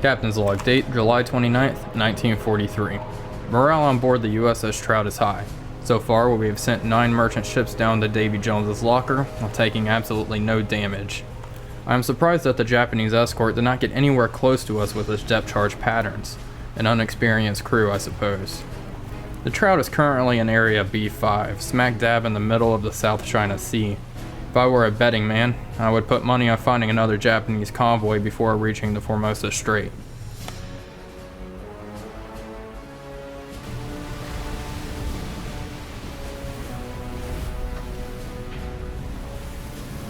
Captain's log, date July 29th, 1943. Morale on board the USS Trout is high. So far, we have sent 9 merchant ships down to Davy Jones's locker while taking absolutely no damage. I am surprised that the Japanese escort did not get anywhere close to us with its depth charge patterns. An unexperienced crew, I suppose. The Trout is currently in Area B5, smack dab in the middle of the South China Sea. If I were a betting man, I would put money on finding another Japanese convoy before reaching the Formosa Strait.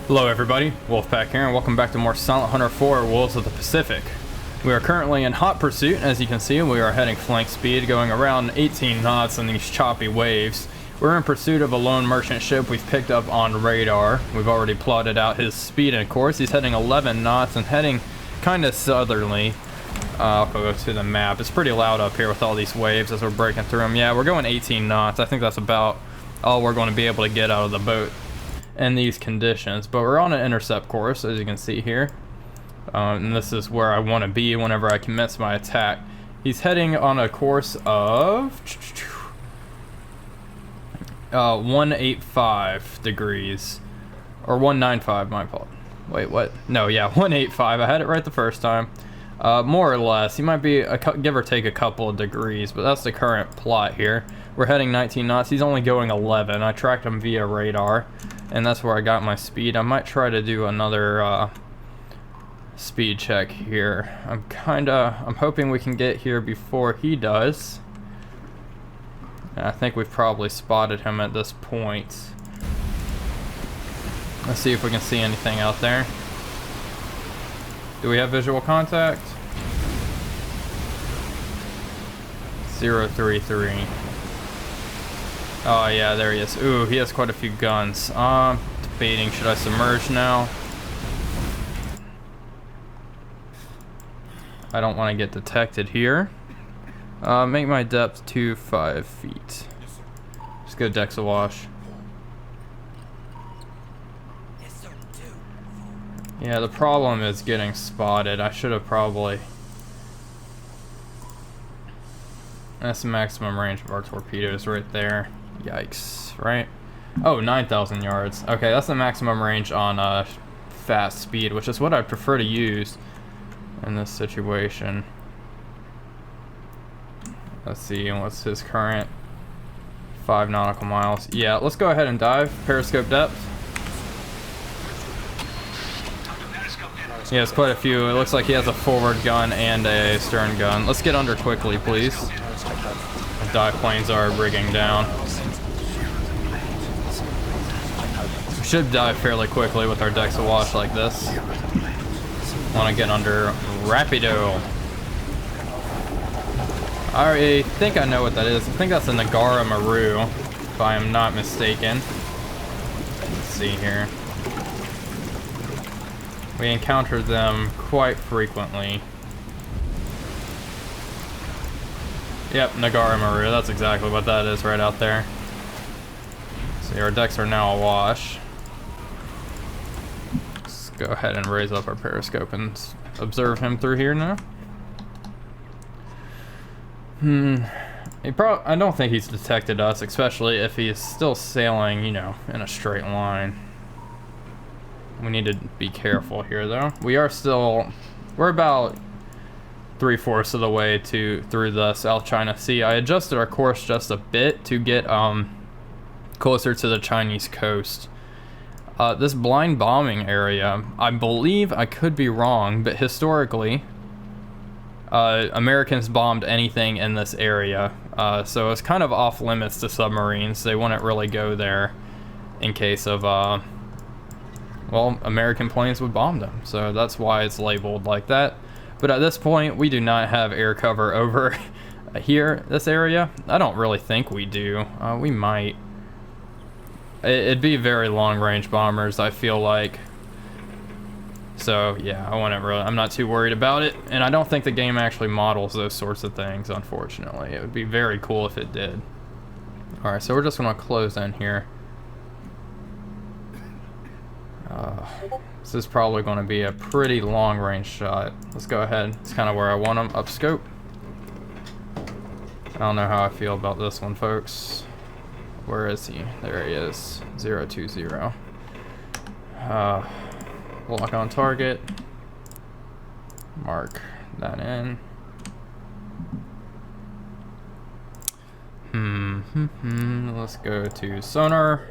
Hello everybody, Wolfpack here, and welcome back to more Silent Hunter 4 Wolves of the Pacific. We are currently in hot pursuit. As you can see, we are heading flank speed, going around 18 knots in these choppy waves. We're in pursuit of a lone merchant ship we've picked up on radar. We've already plotted out his speed and course. He's heading 11 knots and heading kind of southerly. I'll go to the map. It's pretty loud up here with all these waves as we're breaking through them. Yeah, we're going 18 knots. I think that's about all we're going to be able to get out of the boat in these conditions. But we're on an intercept course, as you can see here. And this is where I want to be whenever I commence my attack. He's heading on a course of 185 degrees, or 195, my fault. Wait, what? No, yeah, 185. I had it right the first time. More or less. He might be give or take a couple of degrees, but that's the current plot here. We're heading 19 knots. He's only going 11. I tracked him via radar, and that's where I got my speed. I might try to do another speed check here. I'm hoping we can get here before he does. I think we've probably spotted him at this point. Let's see if we can see anything out there. Do we have visual contact? 033. Oh yeah, there he is. Ooh, he has quite a few guns. Debating, should I submerge now? I don't want to get detected here. Make my depth to 5 feet. Just go Dex awash. Yeah, the problem is getting spotted. I should have probably... That's the maximum range of our torpedoes right there. Yikes, right? Oh, 9,000 yards. Okay, that's the maximum range on fast speed, which is what I prefer to use in this situation. Let's see, what's his current 5 nautical miles? Yeah, let's go ahead and dive. Periscope depth. Yeah, it's quite a few. It looks like he has a forward gun and a stern gun. Let's get under quickly, please. The dive planes are rigging down. We should dive fairly quickly with our decks awash like this. Want to get under rapido. I think I know what that is. I think that's a Nagara Maru, if I am not mistaken. Let's see here. We encounter them quite frequently. Yep, Nagara Maru, that's exactly what that is right out there. See, our decks are now awash. Let's go ahead and raise up our periscope and observe him through here now. I don't think he's detected us, especially if he's still sailing, you know, in a straight line. We need to be careful here, though. We're about 3/4 of the way through the South China Sea. I adjusted our course just a bit to get closer to the Chinese coast. This blind bombing area, I believe, I could be wrong, but historically, Americans bombed anything in this area, so it's kind of off limits to submarines. They wouldn't really go there in case of, well, American planes would bomb them, so that's why it's labeled like that. But at this point, we do not have air cover over here, this area. I don't really think we do. We might. It'd be very long-range bombers, I feel like. So yeah, I'm not too worried about it, and I don't think the game actually models those sorts of things, unfortunately. It would be very cool if it did. Alright, so we're just gonna close in here. This is probably going to be a pretty long range shot. Let's go ahead. It's kind of where I want him. Up scope. I don't know how I feel about this one, folks. Where is he? There he is. 020. Lock on target. Mark that in. Let's go to sonar.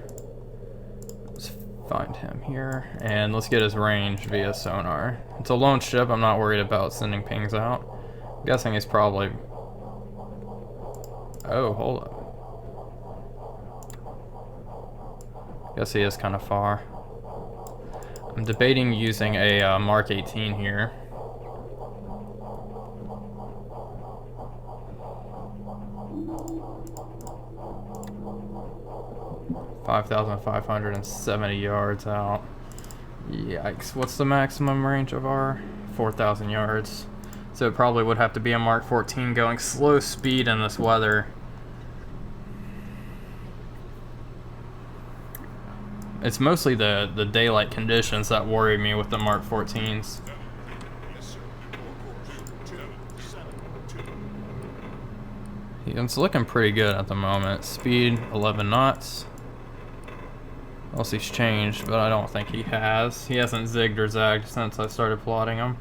Let's find him here. And let's get his range via sonar. It's a lone ship. I'm not worried about sending pings out. I'm guessing he's probably... Oh, hold up. Guess he is kind of far. I'm debating using a Mark 18 here. $5,570 yards out. Yikes. What's the maximum range of our? 4,000 yards. So it probably would have to be a Mark 14 going slow speed in this weather. It's mostly the daylight conditions that worry me with the Mark 14s. It's looking pretty good at the moment. Speed 11 knots. Unless he's changed, but I don't think he has. He hasn't zigged or zagged since I started plotting him.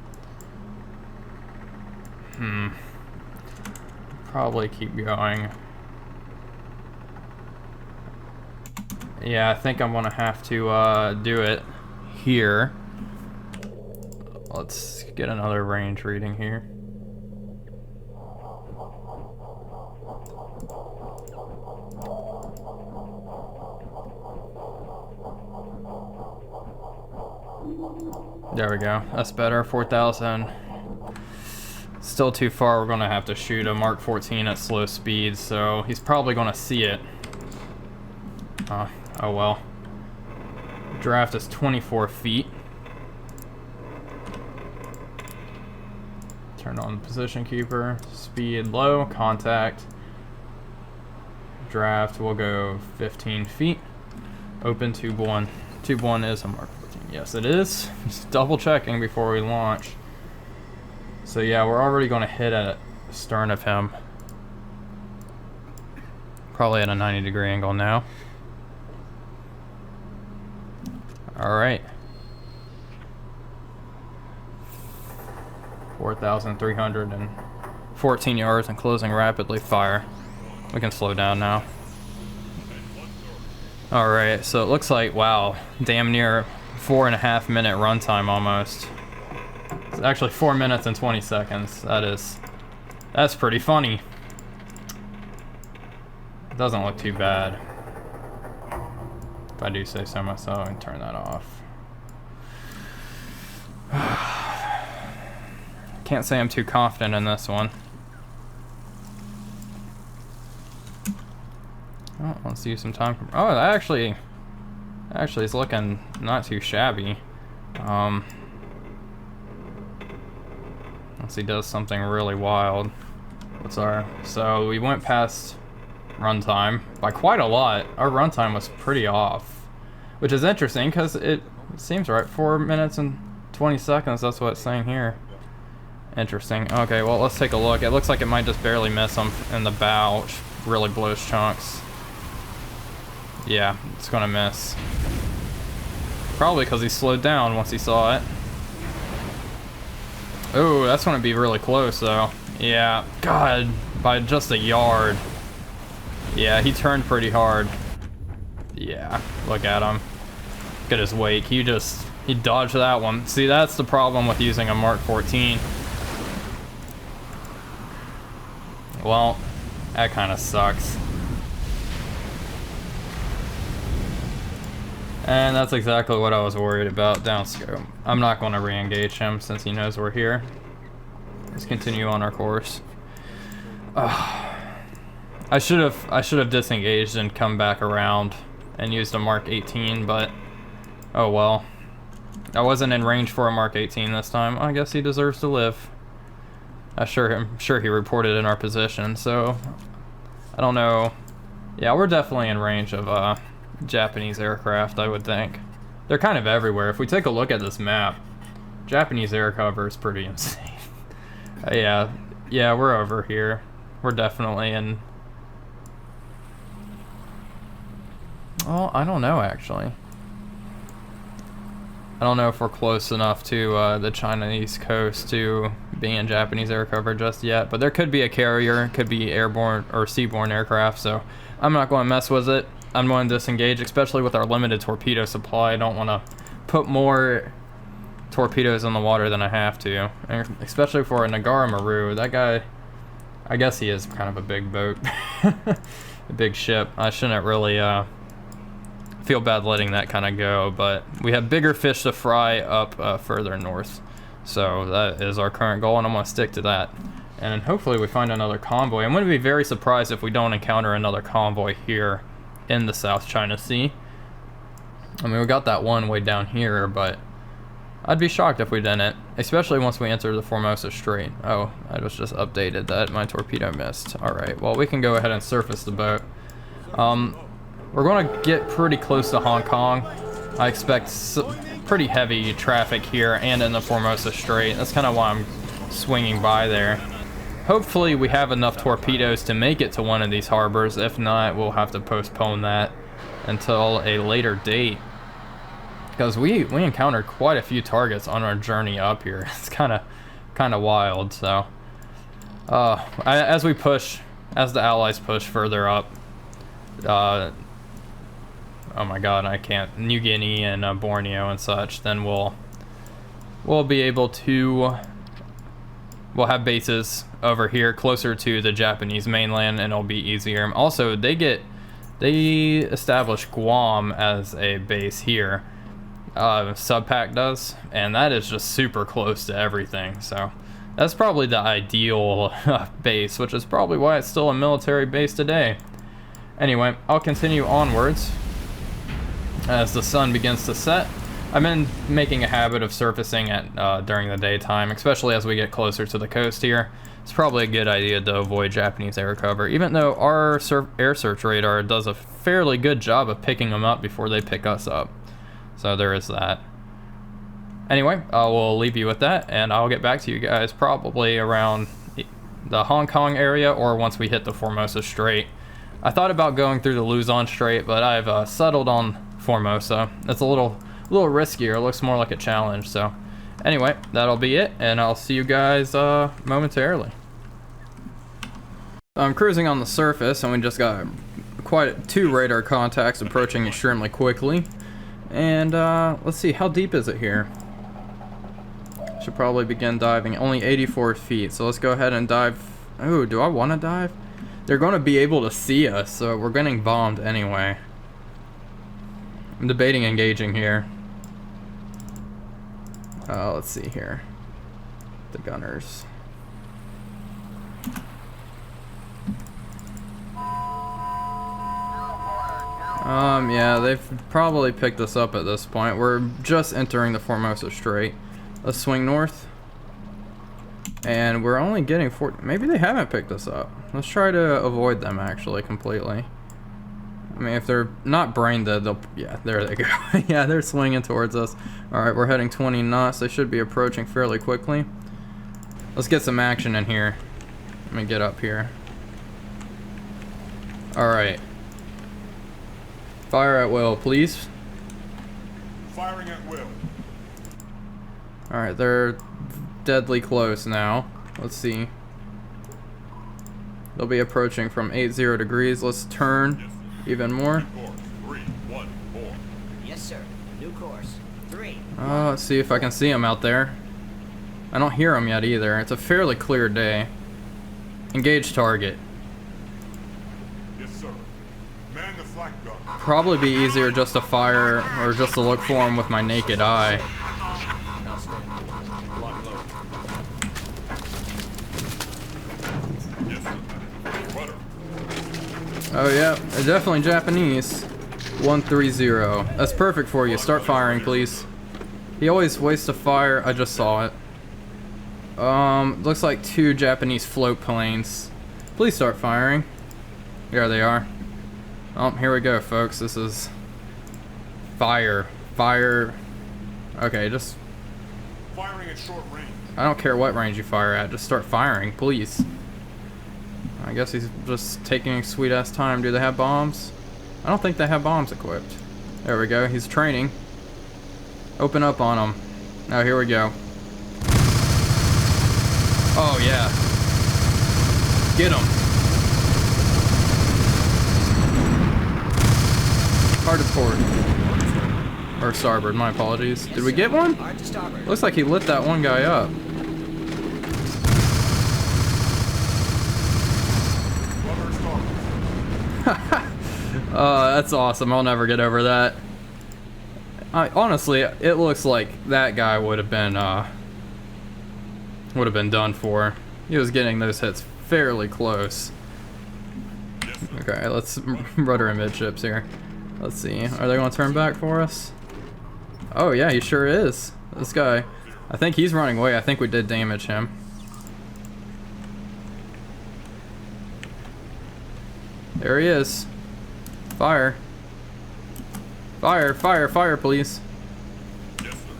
Probably keep going. Yeah, I think I'm gonna have to do it here. Let's get another range reading here. There we go. That's better. 4,000. Still too far. We're gonna have to shoot a Mark 14 at slow speed, so he's probably gonna see it. Oh well. Draft is 24 feet. Turn on the position keeper. Speed low. Contact. Draft will go 15 feet. Open tube 1. Tube 1 is a Mark 14. Yes, it is. Just double checking before we launch. So yeah, we're already going to hit at stern of him. Probably at a 90-degree angle now. Alright. 4,314 yards and closing rapidly. Fire. We can slow down now. Alright, so it looks like, wow, damn near 4.5 minute runtime almost. It's actually 4 minutes and 20 seconds. That's pretty funny. It doesn't look too bad. If I do say so myself, and turn that off. Can't say I'm too confident in this one. Oh, let's use some time. Oh, that actually is looking not too shabby. Unless he does something really wild. So we went past runtime by quite a lot. Our runtime was pretty off, which is interesting because it seems right. 4 minutes and 20 seconds. That's what it's saying here. Interesting. Okay, well, let's take a look. It looks like it might just barely miss him in the bow, which really blows chunks. Yeah, it's gonna miss. Probably because he slowed down once he saw it. Oh, that's gonna be really close though. Yeah, God, by just a yard. Yeah, he turned pretty hard. Yeah, look at him. Look at his wake. He dodged that one. See, that's the problem with using a Mark 14. Well, that kind of sucks. And that's exactly what I was worried about. Downscope. I'm not going to re-engage him since he knows we're here. Let's continue on our course. I should have disengaged and come back around and used a Mark 18, but oh well. I wasn't in range for a Mark 18 this time. I guess he deserves to live. I'm sure he reported in our position, so I don't know. Yeah, we're definitely in range of Japanese aircraft, I would think. They're kind of everywhere. If we take a look at this map, Japanese air cover is pretty insane. Yeah, we're over here. We're definitely in... Oh, I don't know, actually. I don't know if we're close enough to the Chinese coast to be in Japanese air cover just yet, but there could be a carrier, could be airborne or seaborne aircraft, so I'm not going to mess with it. I'm going to disengage, especially with our limited torpedo supply. I don't want to put more torpedoes in the water than I have to, and especially for a Nagara Maru. That guy, I guess he is kind of a big boat, a big ship. I shouldn't really feel bad letting that kind of go, but we have bigger fish to fry up further north, so that is our current goal, and I'm going to stick to that. And hopefully we find another convoy. I'm going to be very surprised if we don't encounter another convoy here in the South China Sea. I mean, we got that one way down here, but I'd be shocked if we didn't, especially once we enter the Formosa Strait. Oh, I was just updated that my torpedo missed. Alright, well, we can go ahead and surface the boat. We're going to get pretty close to Hong Kong. I expect pretty heavy traffic here and in the Formosa Strait. That's kind of why I'm swinging by there. Hopefully we have enough torpedoes to make it to one of these harbors. If not, we'll have to postpone that until a later date, because we encountered quite a few targets on our journey up here. It's kind of wild. So as the Allies push further up, oh my god, I can't, New Guinea and Borneo and such, then we'll be able to, we'll have bases over here closer to the Japanese mainland, and it'll be easier. Also, they establish Guam as a base here. Subpac does, and that is just super close to everything, so that's probably the ideal base, which is probably why it's still a military base today. Anyway, I'll continue onwards as the sun begins to set. I've been making a habit of surfacing at during the daytime, especially as we get closer to the coast here. It's probably a good idea to avoid Japanese air cover, even though our air search radar does a fairly good job of picking them up before they pick us up. So there is that. Anyway, I will leave you with that, and I'll get back to you guys probably around the Hong Kong area or once we hit the Formosa Strait. I thought about going through the Luzon Strait, but I've settled on Formosa. It's a little riskier. It looks more like a challenge. So anyway, that'll be it, and I'll see you guys momentarily. I'm cruising on the surface, and we just got quite two radar contacts approaching extremely quickly. And let's see, how deep is it here? Should probably begin diving. Only 84 feet, so let's go ahead and dive. Oh, do I want to dive? They're going to be able to see us, so we're getting bombed anyway. I'm debating engaging here. Let's see here. The gunners. Yeah, they've probably picked us up at this point. We're just entering the Formosa Strait. Let's swing north. And we're only getting 40. Maybe they haven't picked us up. Let's try to avoid them actually completely. I mean, if they're not brain dead, they'll, yeah, there they go. Yeah, they're swinging towards us. Alright, we're heading 20 knots. They should be approaching fairly quickly. Let's get some action in here. Let me get up here. Alright. Fire at will, please. Firing at will. Alright, they're deadly close now. Let's see. They'll be approaching from 80 degrees. Let's turn even more. Yes, sir. New course. 3. Let's see if I can see them out there. I don't hear them yet either. It's a fairly clear day. Engage target. Yes, sir. Man the flak gun. Probably be easier just to fire or just to look for them with my naked eye. Oh yeah, they're definitely Japanese. 130. That's perfect for you. Start firing, please. He always wastes a fire. I just saw it. Looks like 2 Japanese float planes. Please start firing. There they are. Oh, here we go, folks. This is fire. fire. Okay, just... Firing at short range. I don't care what range you fire at. Just start firing, please. I guess he's just taking sweet ass time. Do they have bombs? I don't think they have bombs equipped. There we go. He's training. Open up on him. Now here we go. Oh yeah. Get him. Hard to port. Or starboard, my apologies. Did we get one? Hard to starboard. Looks like he lit that one guy up. Rudder starboard. That's awesome. I'll never get over that. Honestly, it looks like that guy would have been done for. He was getting those hits fairly close. Okay, let's rudder and midships here. Let's see. Are they going to turn back for us? Oh yeah, he sure is. This guy, I think he's running away. I think we did damage him. There he is. Fire. Fire, fire, fire, please. Yes, sir.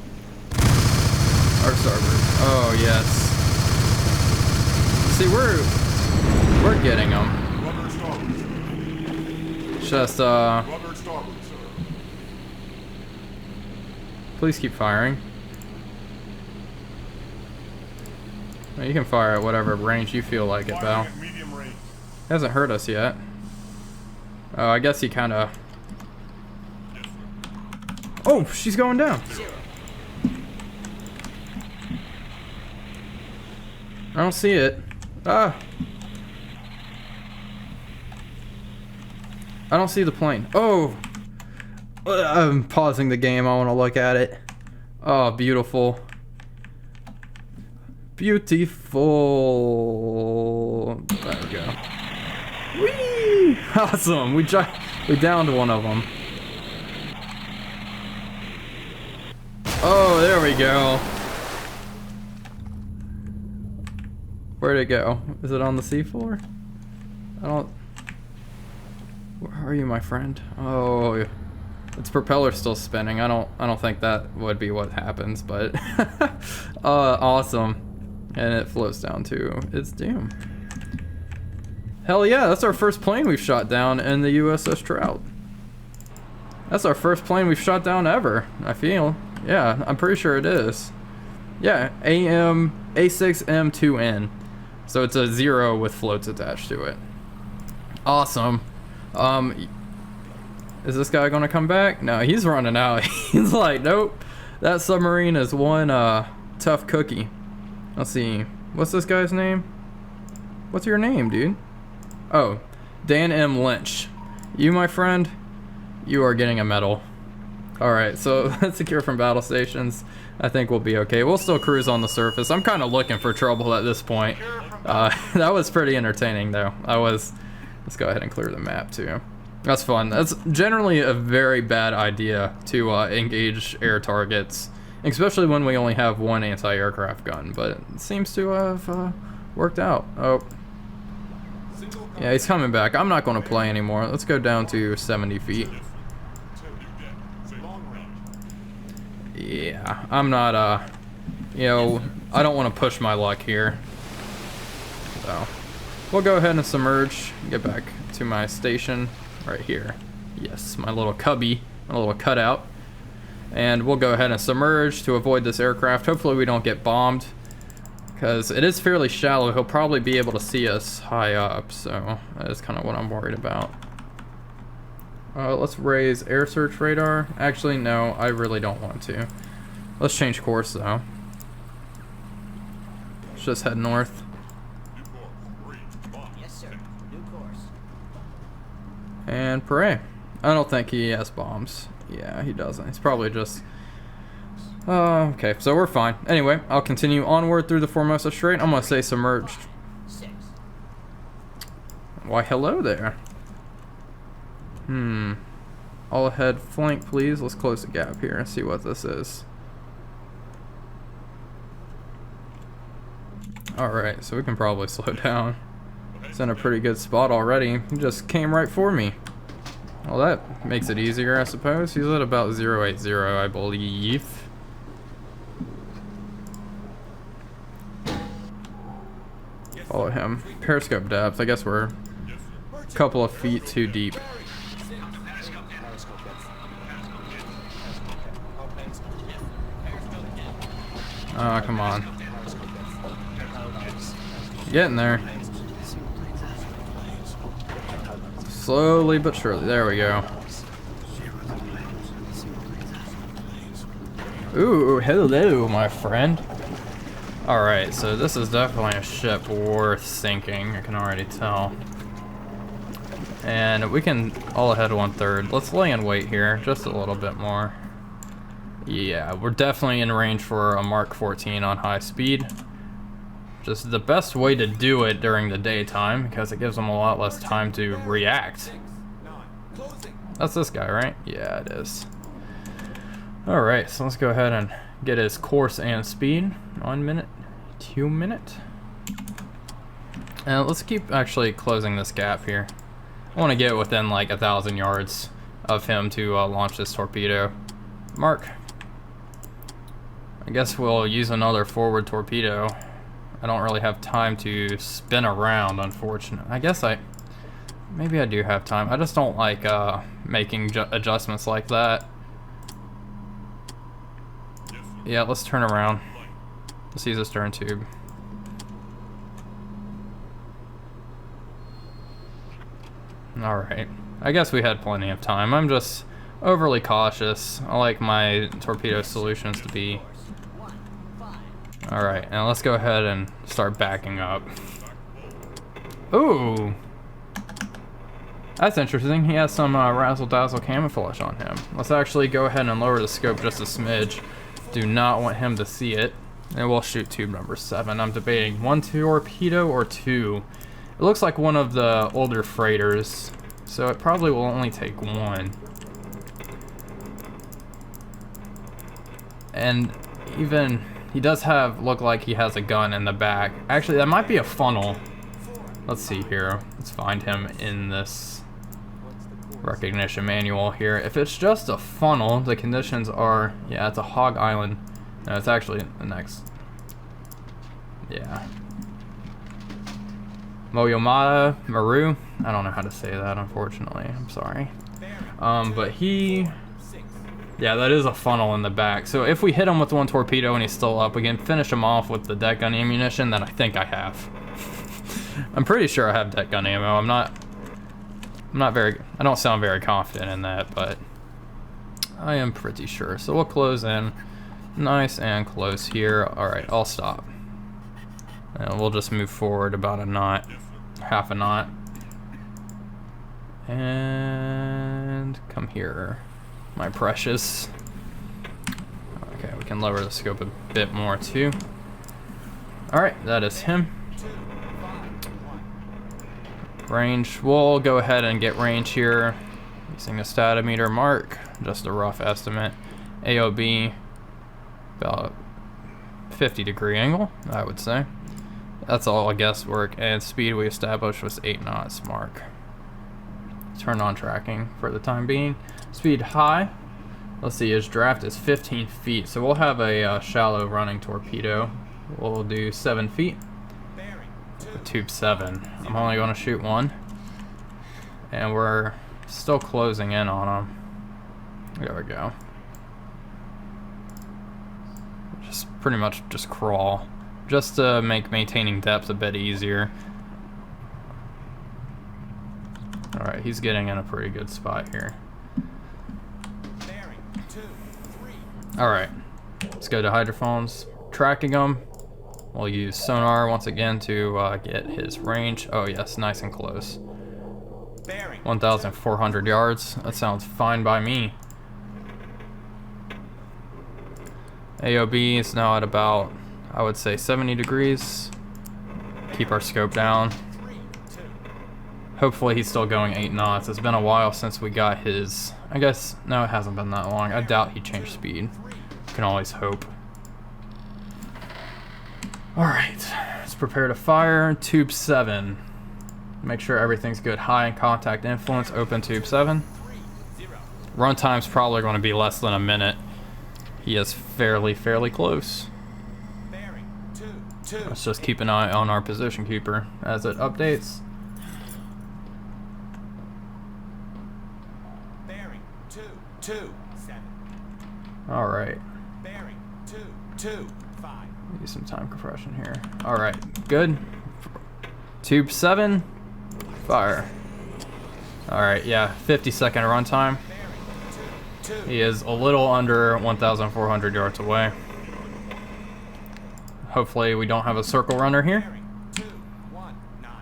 Our starboard. Oh, yes. See, we're getting them. Rudder starboard. Just, Rudder starboard, sir. please keep firing. Well, you can fire at whatever range you feel like it, pal. Firing at medium range. Hasn't hurt us yet. Oh, I guess he kind of... Yes, sir. Oh, she's going down. Zero. I don't see it. Ah. I don't see the plane. Oh. I'm pausing the game. I want to look at it. Oh, beautiful. Beautiful. There we go. Whee! Awesome. We downed one of them. Oh, there we go. Where'd it go? Is it on the seafloor? I don't... Where are you, my friend? Oh, its propeller's still spinning. I don't think that would be what happens, but awesome. And it floats down to its doom. Hell yeah, that's our first plane we've shot down in the USS Trout. That's our first plane we've shot down ever, I feel. Yeah, I'm pretty sure it is. Yeah, A6M2N. So it's a 0 with floats attached to it. Awesome. Is this guy gonna come back? No, he's running out. He's like, nope. That submarine is one tough cookie. Let's see. What's this guy's name? What's your name, dude? Oh, Dan M. Lynch. You, my friend, you are getting a medal. Alright, so let's secure from battle stations. I think we'll be okay. We'll still cruise on the surface. I'm kind of looking for trouble at this point. That was pretty entertaining, though. Let's go ahead and clear the map, too. That's fun. That's generally a very bad idea to engage air targets, especially when we only have one anti-aircraft gun, but it seems to have worked out. Oh. Yeah, he's coming back. I'm not going to play anymore. Let's go down to 70 feet. Yeah, I'm not, you know, I don't want to push my luck here. So, we'll go ahead and submerge, get back to my station right here. Yes, my little cubby, my little cutout. And we'll go ahead and submerge to avoid this aircraft. Hopefully we don't get bombed, because it is fairly shallow. He'll probably be able to see us high up, so that is kind of what I'm worried about. Let's raise air search radar. Actually, no, I really don't want to. Let's change course, though. Let's just head north. Yes, sir. New course. And pray. I don't think he has bombs. Yeah, he doesn't. He's probably just... okay, so we're fine. Anyway, I'll continue onward through the Formosa Strait. I'm going to say submerged. 6. Why, hello there. All ahead flank, please. Let's close the gap here and see what this is. Alright, so we can probably slow down. It's in a pretty good spot already. He just came right for me. Well, that makes it easier, I suppose. He's at about 080, I believe. Follow him. Periscope depth. I guess we're a couple of feet too deep. Oh, come on. Getting there. Slowly but surely. There we go. Ooh, hello, my friend. Alright, so this is definitely a ship worth sinking, I can already tell. And we can all ahead 1/3. Let's lay in wait here, just a little bit more. Yeah, we're definitely in range for a Mark 14 on high speed. Just the best way to do it during the daytime, because it gives them a lot less time to react. That's this guy, right? Yeah, it is. Alright, so let's go ahead and get his course and speed. 1 minute, 2 minute. And let's keep actually closing this gap here. I want to get within like 1,000 yards of him to launch this torpedo. Mark. I guess we'll use another forward torpedo. I don't really have time to spin around, unfortunately. I guess maybe I do have time. I just don't like making adjustments like that. Yeah, let's turn around. Let's use a stern tube. Alright. I guess we had plenty of time. I'm just overly cautious. I like my torpedo solutions to be. Alright, now let's go ahead and start backing up. Ooh! That's interesting. He has some razzle-dazzle camouflage on him. Let's actually go ahead and lower the scope just a smidge. Do not want him to see it. And we'll shoot tube number 7. I'm debating 1 torpedo or 2. It looks like one of the older freighters, so it probably will only take 1. And even he does look like he has a gun in the back. Actually, that might be a funnel. Let's see here. Let's find him in this recognition manual here. If it's just a funnel, the conditions are, yeah, it's a hog island. No, it's actually the next. Yeah. Moyomata Maru. I don't know how to say that, unfortunately. I'm sorry. But yeah, that is a funnel in the back. So if we hit him with 1 torpedo and he's still up, we can finish him off with the deck gun ammunition that I think I have. I'm pretty sure I have deck gun ammo. I don't sound very confident in that, but I am pretty sure. So we'll close in nice and close here. Alright, I'll stop. And we'll just move forward about a knot, half a knot. And come here, my precious. Okay, we can lower the scope a bit more too. Alright, that is him. Range, we'll go ahead and get range here using a statometer mark, just a rough estimate. AOB, about 50-degree angle, I would say. That's all guesswork, and speed we established was 8 knots mark. Turn on tracking for the time being. Speed high. Let's see, his draft is 15 feet, so we'll have a shallow running torpedo. We'll do 7 feet. Tube 7. I'm only going to shoot 1. And we're still closing in on him. There we go. Just pretty much just crawl. Just to make maintaining depth a bit easier. Alright, he's getting in a pretty good spot here. Alright, let's go to hydrophones. Tracking them. We'll use sonar once again to get his range. Oh yes, nice and close. 1,400 yards. That sounds fine by me. AOB is now at about, I would say, 70 degrees. Keep our scope down. Hopefully he's still going 8 knots. It's been a while since we got his, I guess, no, it hasn't been that long. I doubt he changed speed. Can always hope. Alright, let's prepare to fire. Tube 7. Make sure everything's good. High in contact influence, open tube 7. Runtime's probably going to be less than a minute. He is fairly close. Bearing 2, 2. Let's just keep an eye on our position keeper as it updates. Bearing 2, 2, 7. All right. Bearing 2, 2, 5. Use some time compression here. All right, good. Tube 7, fire. All right, yeah, 50-second runtime. Bearing 2, 2. He is a little under 1,400 yards away. Hopefully we don't have a circle runner here. Bearing 2, 1, 9.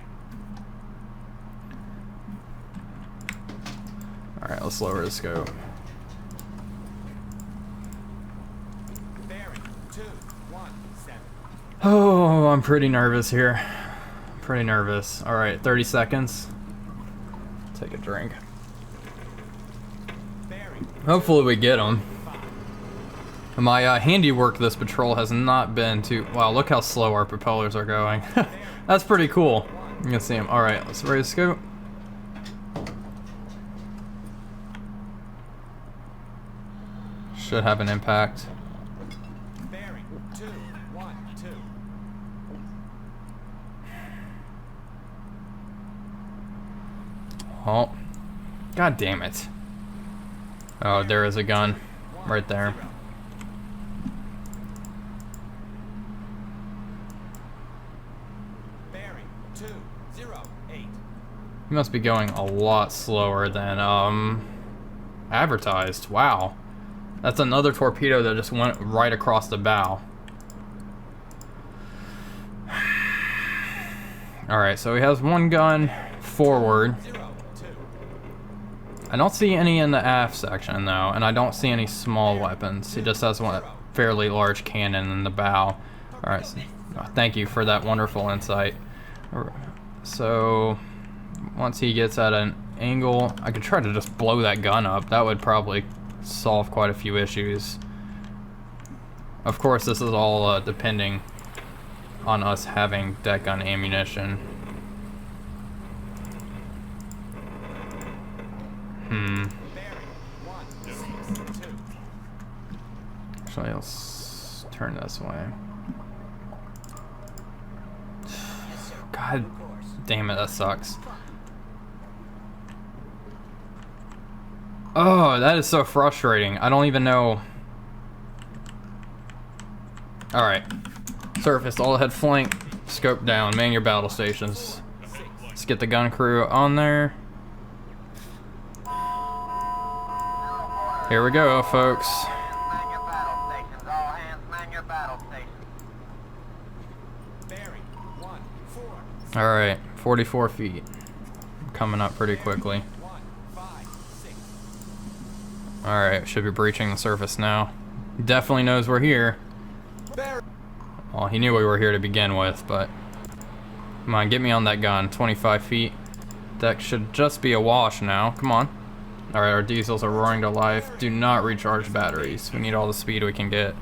All right, let's lower the scope. Bearing 2, 1, 7. Oh, I'm pretty nervous here. Pretty nervous. All right, 30 seconds. Take a drink. Bearing Hopefully we get him. 5. My handiwork this patrol has not been too... Wow, look how slow our propellers are going. That's pretty cool. You can see him. All right, let's raise the scope. Should have an impact. Bearing 2, 1, 2. Oh, god damn it. Oh, there is a gun right there. Bearing 2, 0, 8. He must be going a lot slower than advertised. Wow. That's another torpedo that just went right across the bow. Alright, so he has one gun forward. 0, 2. I don't see any in the aft section though, and I don't see any small weapons. He just has one fairly large cannon in the bow. Alright, so, thank you for that wonderful insight. So, once he gets at an angle, I could try to just blow that gun up. That would probably solve quite a few issues. Of course, this is all depending on us having deck gun ammunition. Bearing 1, 6, 2. Actually, let's turn this way. Yes, sir. God Of course. damn it, that sucks. Oh, that is so frustrating. I don't even know. Alright. Surface, all ahead flank. Scope down. Man your battle stations. Let's get the gun crew on there. Here we go, folks. Man your battle stations. All hands man your battle stations. Bearing 1, 4. Alright, 44 feet. Coming up pretty quickly. 1, 5, 6. Alright, should be breaching the surface now. Definitely knows we're here. Bearing. Well, he knew we were here to begin with, but... Come on, get me on that gun. 25 feet. Deck should just be awash now. Come on. Alright, our diesels are roaring to life. Do not recharge batteries. We need all the speed we can get.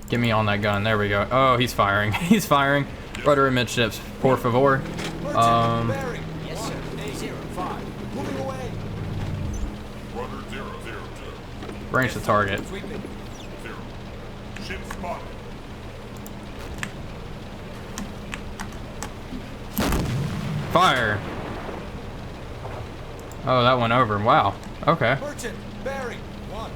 Get me on that gun. There we go. Oh, he's firing. He's firing. Rudder amidships, por favor. Bearing. Yes, sir. 0, 5. Moving away. Rudder 0, 0, 2. Range the target. Sweeping. 0. Ship spotted. Fire! Oh, that went over. Wow. Okay. Merchant. Bearing 1,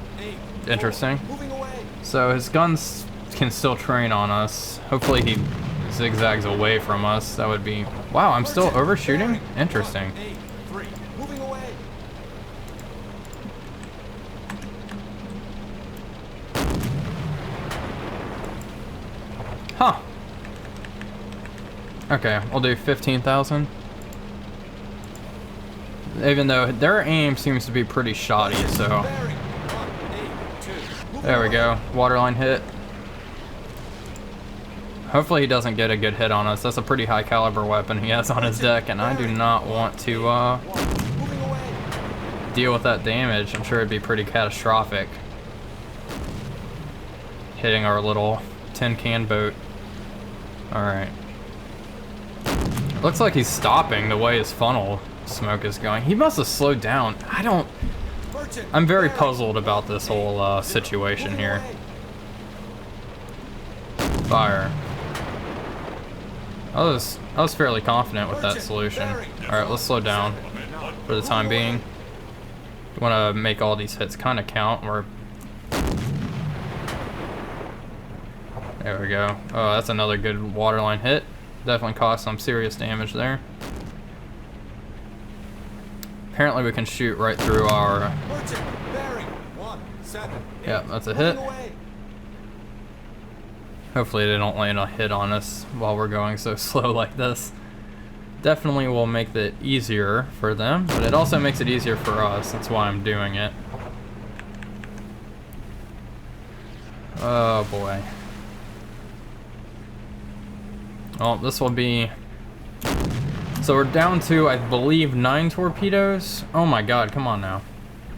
8. Interesting. Moving away. So his guns can still train on us. Hopefully he zigzags away from us. That would be... Wow, I'm still overshooting? Interesting. 8, 3. Moving away. Huh. Okay, we'll do 15,000. Even though their aim seems to be pretty shoddy, so... Bearing 1, 8, 2. Moving There we away. go. Waterline hit. Hopefully he doesn't get a good hit on us. That's a pretty high caliber weapon he has on his deck, and I do not want to Moving away. deal with that damage. I'm sure it'd be pretty catastrophic. Hitting our little tin can boat. Alright. Looks like he's stopping the way his funnel smoke is going. He must have slowed down. I don't... I'm very puzzled about this whole situation here. Fire. I was fairly confident with that solution. Alright, let's slow down for the time being. Want to make all these hits kind of count. There we go. Oh, that's another good waterline hit. Definitely caused some serious damage there. Apparently we can shoot right through our... Yeah, that's a hit. Hopefully they don't land a hit on us while we're going so slow like this. Definitely will make it easier for them, but it also makes it easier for us. That's why I'm doing it. Oh boy. Well, this will be... So we're down to, I believe, 9 torpedoes. Oh my god, come on now.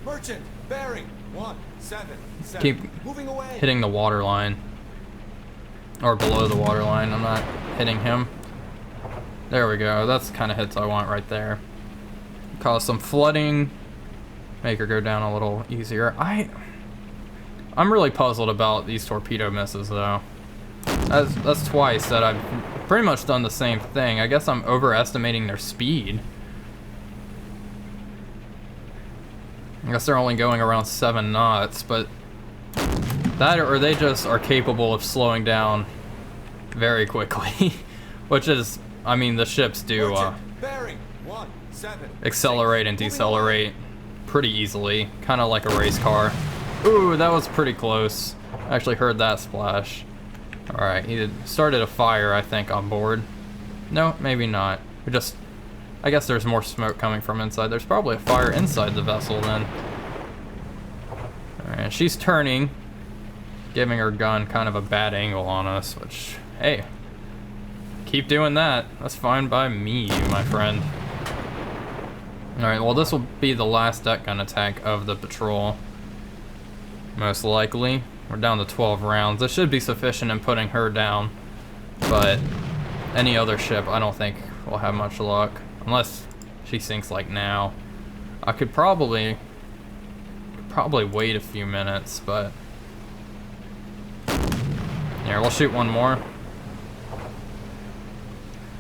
Merchant, bearing, 177. Keep Moving away. hitting the water line. Or below the water line, I'm not hitting him. There we go, that's the kind of hits I want right there. Cause some flooding. Make her go down a little easier. I'm really puzzled about these torpedo misses though. That's twice that I've pretty much done the same thing. I guess I'm overestimating their speed. I guess they're only going around 7 knots, but that or they just are capable of slowing down very quickly. Which is, I mean, the ships do accelerate and decelerate pretty easily, kind of like a race car. Ooh, that was pretty close. I actually heard that splash. Alright, he started a fire, I think, on board. No, maybe not. I guess there's more smoke coming from inside. There's probably a fire inside the vessel then. Alright, she's turning, giving her gun kind of a bad angle on us, which, hey, keep doing that. That's fine by me, my friend. Alright, well, this will be the last deck gun attack of the patrol. Most likely. We're down to 12 rounds. This should be sufficient in putting her down, but any other ship I don't think will have much luck unless she sinks like now. I could probably wait a few minutes, but here, we'll shoot one more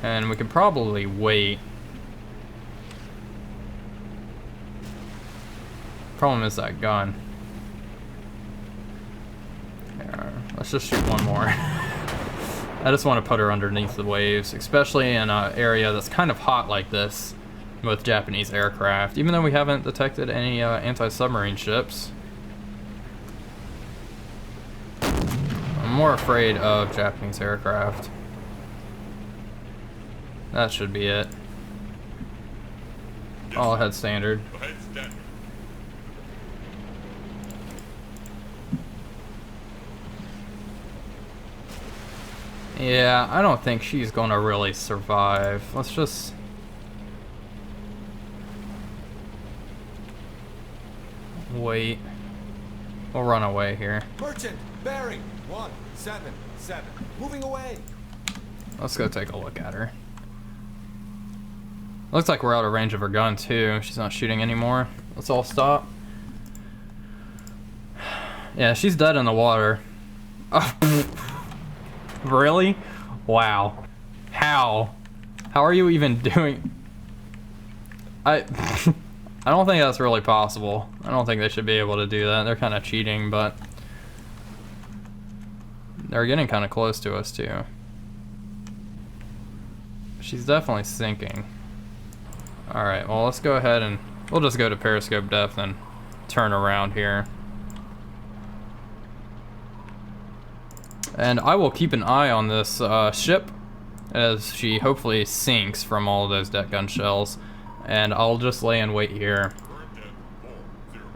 and we could probably wait. Problem is that gun. Let's just shoot one more. I just want to put her underneath the waves, especially in an area that's kind of hot like this with Japanese aircraft, even though we haven't detected any anti-submarine ships. I'm more afraid of Japanese aircraft. That should be it. All ahead standard. Yeah, I don't think she's gonna really survive. Let's just... wait. We'll run away here. Merchant, bearing, 177. Moving away. Let's go take a look at her. Looks like we're out of range of her gun too. She's not shooting anymore. Let's all stop. Yeah, she's dead in the water. Really? Wow. How are you even doing? I don't think that's really possible. I don't think they should be able to do that. They're kind of cheating, but they're getting kind of close to us too. She's definitely sinking. Alright, well, let's go ahead and we'll just go to periscope depth and turn around here. And I will keep an eye on this ship as she hopefully sinks from all of those deck gun shells. And I'll just lay in wait here.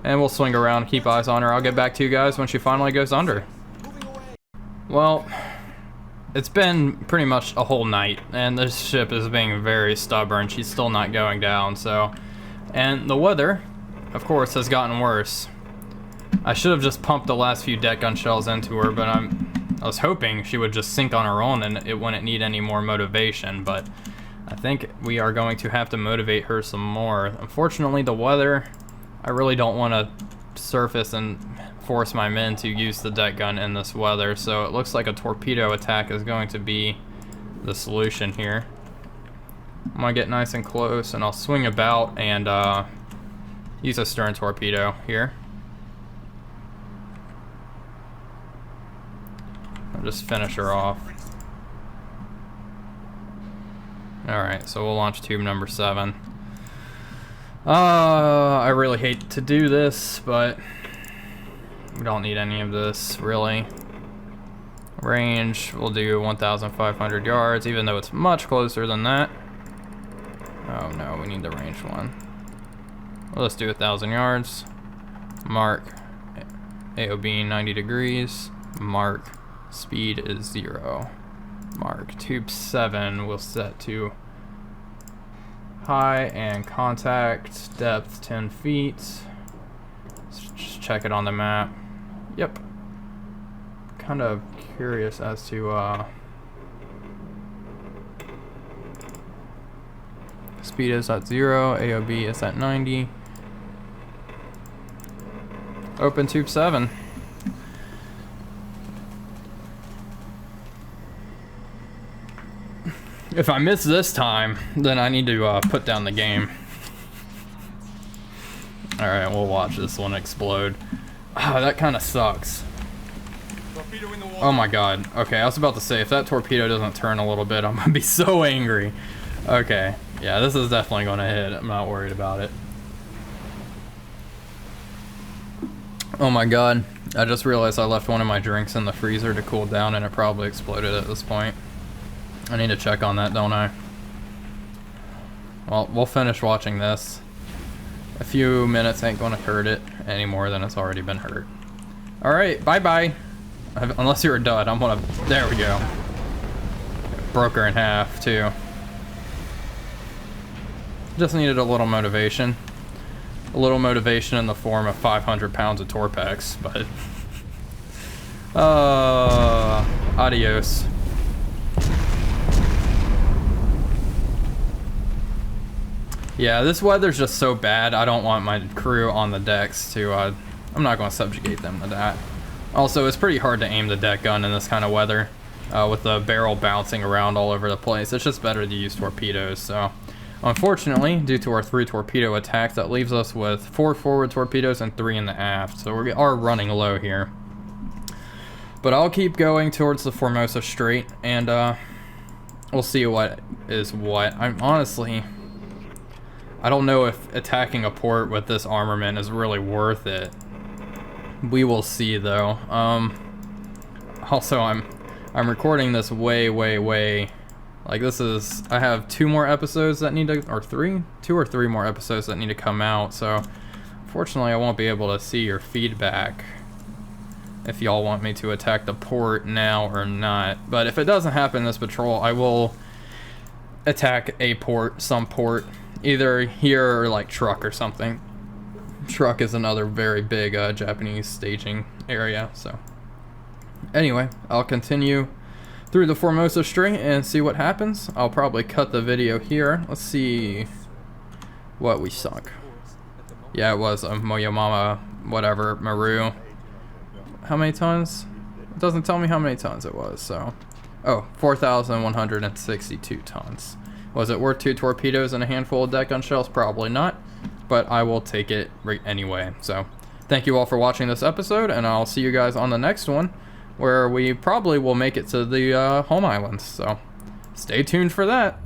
And we'll swing around, keep eyes on her. I'll get back to you guys when she finally goes under. Well, it's been pretty much a whole night, and this ship is being very stubborn. She's still not going down, so... And the weather, of course, has gotten worse. I should have just pumped the last few deck gun shells into her, but I was hoping she would just sink on her own and it wouldn't need any more motivation, but I think we are going to have to motivate her some more. Unfortunately, the weather, I really don't want to surface and force my men to use the deck gun in this weather. So it looks like a torpedo attack is going to be the solution here. I'm gonna get nice and close, and I'll swing about and use a stern torpedo here. I'll just finish her off. Alright, so we'll launch tube number 7. I really hate to do this, but we don't need any of this, really. Range, we'll do 1,500 yards, even though it's much closer than that. Oh no, we need the range one. Well, let's do 1,000 yards. Mark, AOB 90 degrees. Mark, speed is 0. Mark, tube 7 will set to high and contact depth 10 feet. Let's just check it on the map. Yep. Kind of curious as to speed is at 0, AOB is at 90. Open tube 7. If I miss this time, then I need to put down the game. Alright, we'll watch this one explode. Oh, that kind of sucks. Oh my god. Okay, I was about to say, if that torpedo doesn't turn a little bit, I'm gonna be so angry. Okay, yeah, this is definitely gonna hit. I'm not worried about it. Oh my god. I just realized I left one of my drinks in the freezer to cool down, and it probably exploded at this point. I need to check on that, don't I? Well, we'll finish watching this. A few minutes ain't gonna hurt it any more than it's already been hurt. Alright, bye-bye. Unless you're a dud, I'm gonna... There we go. Broke her in half, too. Just needed a little motivation. A little motivation in the form of 500 pounds of Torpex, but... adios. Yeah, this weather's just so bad, I don't want my crew on the decks to, I'm not going to subjugate them to that. Also, it's pretty hard to aim the deck gun in this kind of weather, with the barrel bouncing around all over the place. It's just better to use torpedoes, so... Unfortunately, due to our 3 torpedo attacks, that leaves us with 4 forward torpedoes and 3 in the aft, so we are running low here. But I'll keep going towards the Formosa Strait, and, we'll see what is what. I'm honestly... I don't know if attacking a port with this armament is really worth it. We will see, though. Also, I'm recording this way, like this is, I have 2 more episodes that need to, or 3? 2 or 3 more episodes that need to come out, so unfortunately I won't be able to see your feedback if y'all want me to attack the port now or not. But if it doesn't happen this patrol, I will attack a port, some port, either here or like Truck or something. Truck is another very big Japanese staging area, so anyway, I'll continue through the Formosa Strait and see what happens. I'll probably cut the video here. Let's see what we sunk. Yeah, it was a Moyamama, whatever, Maru. How many tons? It doesn't tell me how many tons it was, so. Oh, 4,162 tons. Was it worth 2 torpedoes and a handful of deck gun shells? Probably not, but I will take it right anyway. So, thank you all for watching this episode, and I'll see you guys on the next one, where we probably will make it to the home islands. So, stay tuned for that.